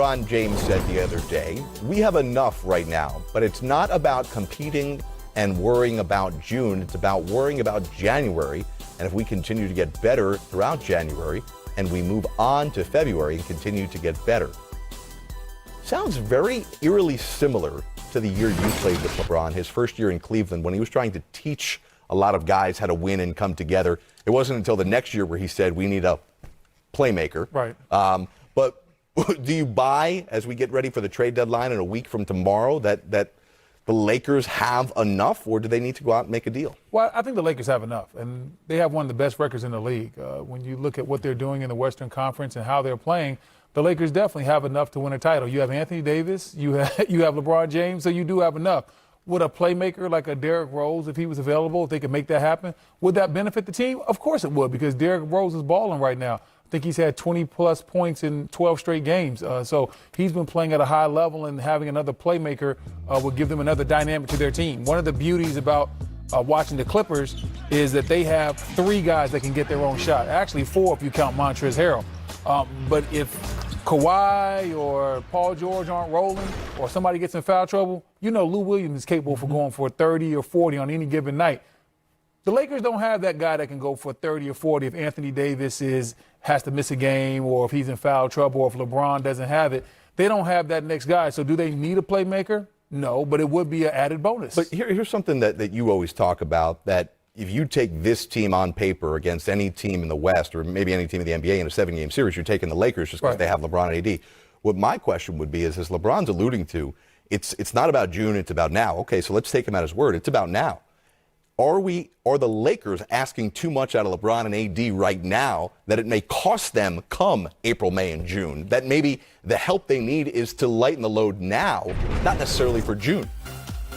LeBron James said the other day, we have enough right now, but it's not about competing and worrying about June. It's about worrying about January. And if we continue to get better throughout January and we move on to February and continue to get better. Sounds very eerily similar to the year you played with LeBron, his first year in Cleveland, when he was trying to teach a lot of guys how to win and come together. It wasn't until the next year where he said, we need a playmaker. Right. But do you buy, as we get ready for the trade deadline in a week from tomorrow, that the Lakers have enough, or do they need to go out and make a deal? Well, I think the Lakers have enough, and they have one of the best records in the league. When you look at what they're doing in the Western Conference and how they're playing, the Lakers definitely have enough to win a title. You have Anthony Davis, you have LeBron James, so you do have enough. Would a playmaker like a Derrick Rose, if he was available, if they could make that happen, would that benefit the team? Of course it would, because Derrick Rose is balling right now. I think he's had 20-plus points in 12 straight games. So he's been playing at a high level, and having another playmaker would give them another dynamic to their team. One of the beauties about watching the Clippers is that they have 3 guys that can get their own shot. Actually 4 if you count Montrezl Harrell. But if Kawhi or Paul George aren't rolling, or somebody gets in foul trouble, you know Lou Williams is capable for going for 30 or 40 on any given night. The Lakers don't have that guy that can go for 30 or 40 if Anthony Davis has to miss a game, or if he's in foul trouble, or if LeBron doesn't have it. They don't have that next guy. So do they need a playmaker? No, but it would be an added bonus. But here's something that you always talk about, that if you take this team on paper against any team in the West, or maybe any team in the NBA in a 7-game series, you're taking the Lakers just because they have LeBron and AD. What my question would be is, as LeBron's alluding to, it's not about June, it's about now. Okay, so let's take him at his word. It's about now. Are the Lakers asking too much out of LeBron and AD right now that it may cost them come April, May, and June? That maybe the help they need is to lighten the load now, not necessarily for June.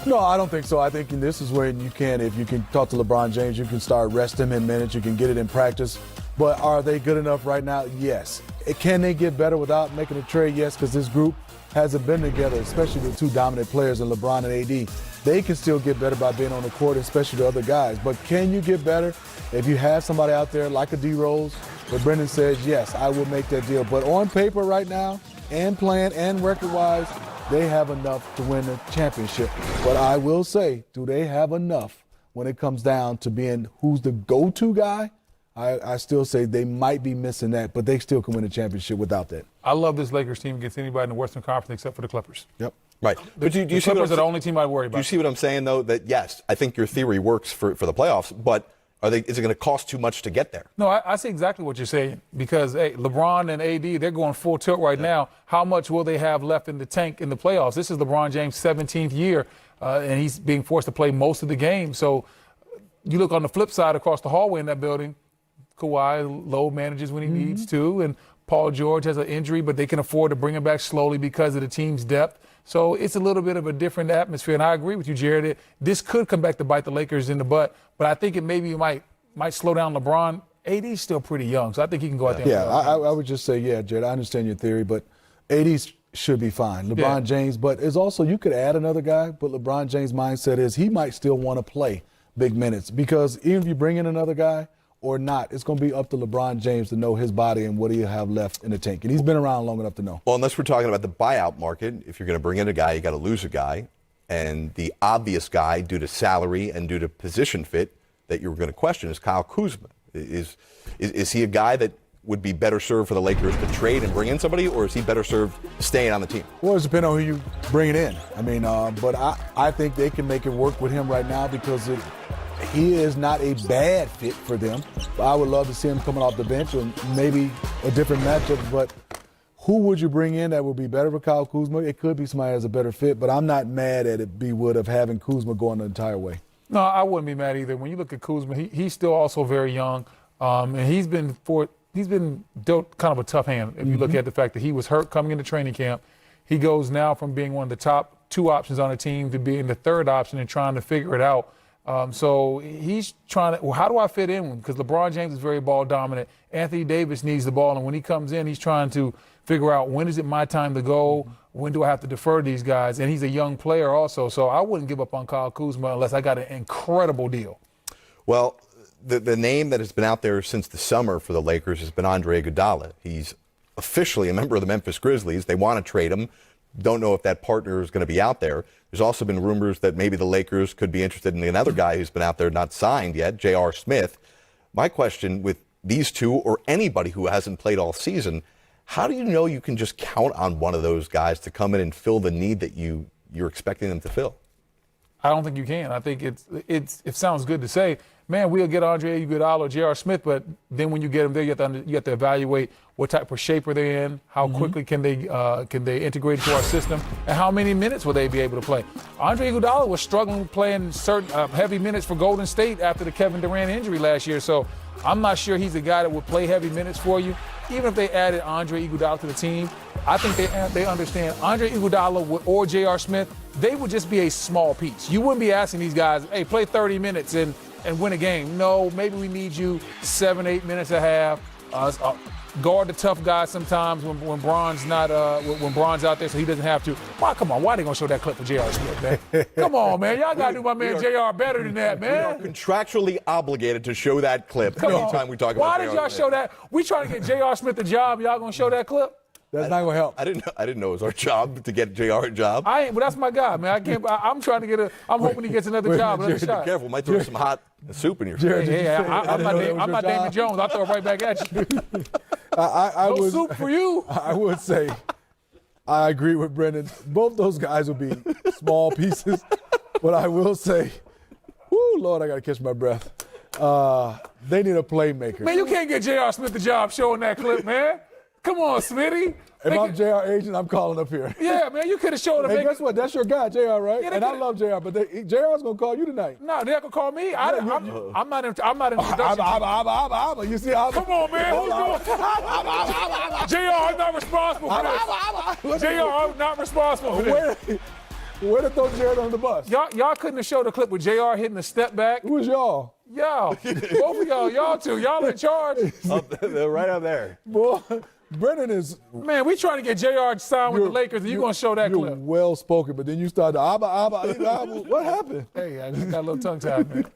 No, I don't think so. I think this is where if you can talk to LeBron James, you can start resting him in minutes, you can get it in practice. But are they good enough right now? Yes. Can they get better without making a trade? Yes, because this group hasn't been together, especially the 2 dominant players in LeBron and AD. They can still get better by being on the court, especially the other guys. But can you get better if you have somebody out there like a D Rose, where Brendan says, yes, I will make that deal. But on paper right now, and playing and record-wise, they have enough to win the championship. But I will say, do they have enough when it comes down to being who's the go-to guy? I still say they might be missing that, but they still can win the championship without that. I love this Lakers team against anybody in the Western Conference except for the Clippers. Yep. Right. But do you see Clippers are the only team I worry about. Do you see what I'm saying, though? That, yes, I think your theory works for the playoffs, but is it going to cost too much to get there? No, I see exactly what you're saying, because LeBron and AD, they're going full tilt right now. How much will they have left in the tank in the playoffs? This is LeBron James' 17th year, and he's being forced to play most of the game. So you look on the flip side across the hallway in that building, Kawhi load manages when he needs to, and Paul George has an injury, but they can afford to bring him back slowly because of the team's depth. So it's a little bit of a different atmosphere, and I agree with you, Jared. This could come back to bite the Lakers in the butt, but I think it maybe might slow down LeBron. AD's still pretty young, so I think he can go out there. Yeah, I would just say, yeah, Jared, I understand your theory, but AD should be fine. LeBron James, but it's also, you could add another guy, but LeBron James' mindset is he might still want to play big minutes, because even if you bring in another guy or not, it's going to be up to LeBron James to know his body and what he'll have left in the tank. And he's been around long enough to know. Well, unless we're talking about the buyout market, if you're going to bring in a guy, you got to lose a guy. And the obvious guy, due to salary and due to position fit, that you're going to question is Kyle Kuzma. Is he a guy that would be better served for the Lakers to trade and bring in somebody, or is he better served staying on the team? Well, it depends on who you bring it in. I mean, but I think they can make it work with him right now, because he is not a bad fit for them. I would love to see him coming off the bench, or maybe a different matchup. But who would you bring in that would be better for Kyle Kuzma? It could be somebody that's a better fit, but I'm not mad at it, B-Wood, of having Kuzma going the entire way. No, I wouldn't be mad either. When you look at Kuzma, he's still also very young, and he's been dealt kind of a tough hand. If you look at the fact that he was hurt coming into training camp, he goes now from being one of the top 2 options on the team to being the 3rd option and trying to figure it out. So he's trying to, well, how do I fit in? Because LeBron James is very ball dominant. Anthony Davis needs the ball, and when he comes in, he's trying to figure out, when is it my time to go? When do I have to defer to these guys? And he's a young player also, so I wouldn't give up on Kyle Kuzma unless I got an incredible deal. Well, the name that has been out there since the summer for the Lakers has been Andre Iguodala. He's officially a member of the Memphis Grizzlies. They want to trade him. Don't know if that partner is going to be out there. There's also been rumors that maybe the Lakers could be interested in another guy who's been out there not signed yet, J.R. Smith. My question with these two or anybody who hasn't played all season, how do you know you can just count on one of those guys to come in and fill the need that you're expecting them to fill? I don't think you can. I think it sounds good to say, man, we'll get Andre Iguodala or J.R. Smith, but then when you get them there, you have to evaluate what type of shape are they in, how quickly can they integrate into our system, and how many minutes will they be able to play. Andre Iguodala was struggling playing certain heavy minutes for Golden State after the Kevin Durant injury last year, so I'm not sure he's a guy that would play heavy minutes for you. Even if they added Andre Iguodala to the team, I think they understand Andre Iguodala or J.R. Smith, they would just be a small piece. You wouldn't be asking these guys, hey, play 30 minutes and win a game. No, maybe we need you 7-8 minutes a half. Guard the tough guys sometimes when Bron's out there, so he doesn't have to. Why? Come on, why are they gonna show that clip for J.R. Smith, man? Come on, man, y'all gotta do my man J.R. better than that, man. We are contractually obligated to show that clip anytime we talk about. Why did y'all show that? We trying to get J.R. Smith a job. Y'all gonna show that clip? That's not gonna help. I didn't know it was our job to get JR a job. But that's my guy, man. I'm trying to get I'm hoping he gets another job, another shot. Be careful, might throw some hot soup in your Jared, face. I'm not Damon Jones. I'll throw it right back at you. No soup for you. I would say I agree with Brendan. Both those guys would be small pieces, but I will say, whoo, Lord, I gotta catch my breath. They need a playmaker. Man, you can't get J.R. Smith the job showing that clip, man. Come on, Smitty. If I'm JR agent, I'm calling up here. Yeah, man, you could have showed him. Hey, guess what? That's your guy, JR, right? Yeah, and I love JR, but JR's gonna call you tonight. No, they're gonna call me. I'm not in production. You see, come on, man. Who's doing? JR is not responsible for this. JR is not responsible for this. Way to throw Jared on the bus. Y'all couldn't have showed a clip with JR hitting a step back. Who was y'all? Y'all. Both of y'all two. Y'all in charge. They're right up there. Boy, Brennan is. Man, we trying to get JR signed with the Lakers, and you going to show that clip. You're well spoken, but then you start to what happened? Hey, I just got a little tongue tied, man.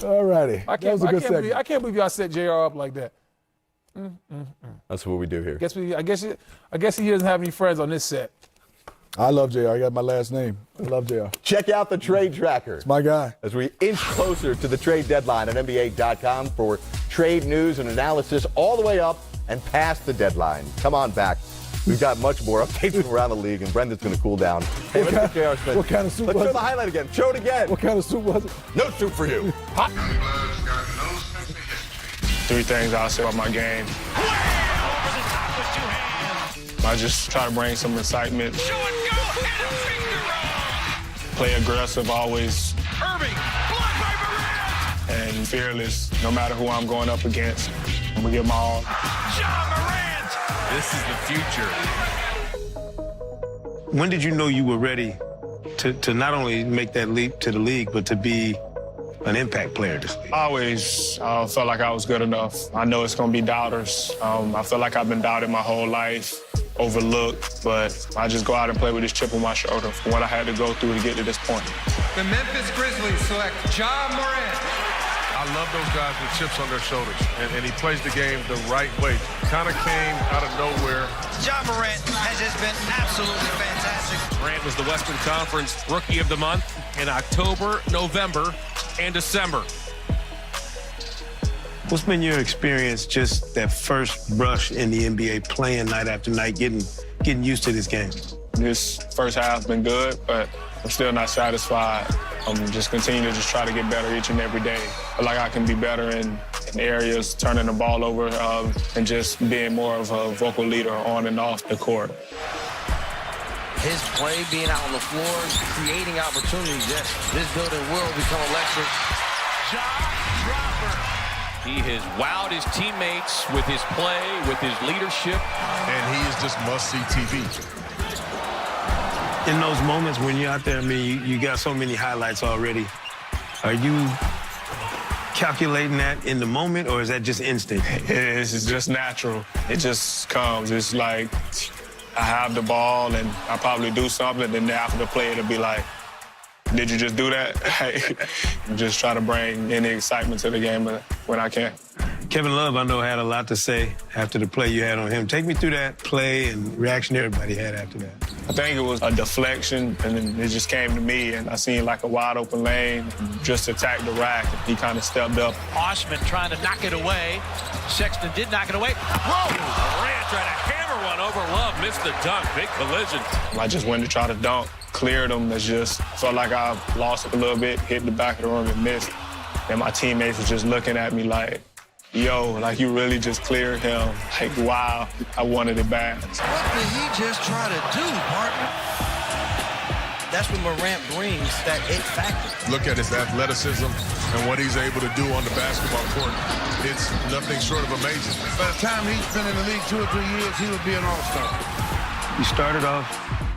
All righty. I can't believe y'all set JR up like that. That's what we do here. I guess he doesn't have any friends on this set. I love JR. I got my last name. I love JR. Check out the trade tracker. It's my guy. As we inch closer to the trade deadline at NBA.com for trade news and analysis all the way up and past the deadline. Come on back. We've got much more updates from around the league, and Brendan's going to cool down. Hey, what kind of soup Let's was show it? the highlight again. Show it again. What kind of soup was it? No soup for you. Hot. 3 things I'll say about my game. I just try to bring some excitement. Play aggressive, always. Irving, blocked by Morant. And fearless, no matter who I'm going up against. I'm gonna give my all. John Morant. This is the future. When did you know you were ready to not only make that leap to the league, but to be an impact player this league? I always felt like I was good enough. I know it's gonna be doubters. I feel like I've been doubted my whole life, overlooked, but I just go out and play with this chip on my shoulder for what I had to go through to get to this point. The Memphis Grizzlies select John Morant. I love those guys with chips on their shoulders, and he plays the game the right way. Kind of came out of nowhere. John Morant has just been absolutely fantastic. Morant was the Western Conference Rookie of the Month in October, November, and December. What's been your experience, just that first brush in the NBA, playing night after night, getting used to this game? This first half's been good, but I'm still not satisfied. I'm just continue to just try to get better each and every day. I feel like I can be better in areas, turning the ball over, and just being more of a vocal leader on and off the court. His play, being out on the floor, creating opportunities, this building will become electric. John Dropper. He has wowed his teammates with his play, with his leadership. And he is just must-see TV. In those moments when you're out there, I mean, you got so many highlights already. Are you calculating that in the moment, or is that just instinct? It's just natural. It just comes. It's like I have the ball and I probably do something, and then after the play, it'll be like, did you just do that? Just try to bring any excitement to the game when I can. Kevin Love, I know, had a lot to say after the play you had on him. Take me through that play and reaction everybody had after that. I think it was a deflection, and then it just came to me, and I seen like a wide open lane, just attacked the rack. He kind of stepped up. Osman trying to knock it away. Sexton did knock it away. Whoa! Durant tried to hammer one over Love, missed the dunk. Big collision. I just went to try to dunk, cleared him. It just felt like I lost it a little bit, hit the back of the rim and missed. And my teammates were just looking at me like, yo, like you really just cleared him. Like, wow, I wanted it bad. What did he just try to do, partner? That's what Morant brings, that it factor. Look at his athleticism and what he's able to do on the basketball court. It's nothing short of amazing. By the time he's been in the league 2 or 3 years, he would be an all-star. You started off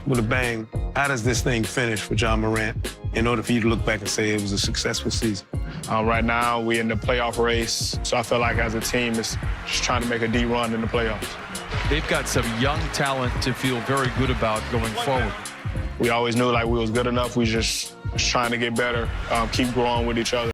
with a bang. How does this thing finish for John Morant in order for you to look back and say it was a successful season? Right now, we're in the playoff race, so I feel like as a team, it's just trying to make a deep run in the playoffs. They've got some young talent to feel very good about going forward. We always knew like we was good enough. We just trying to get better, keep growing with each other.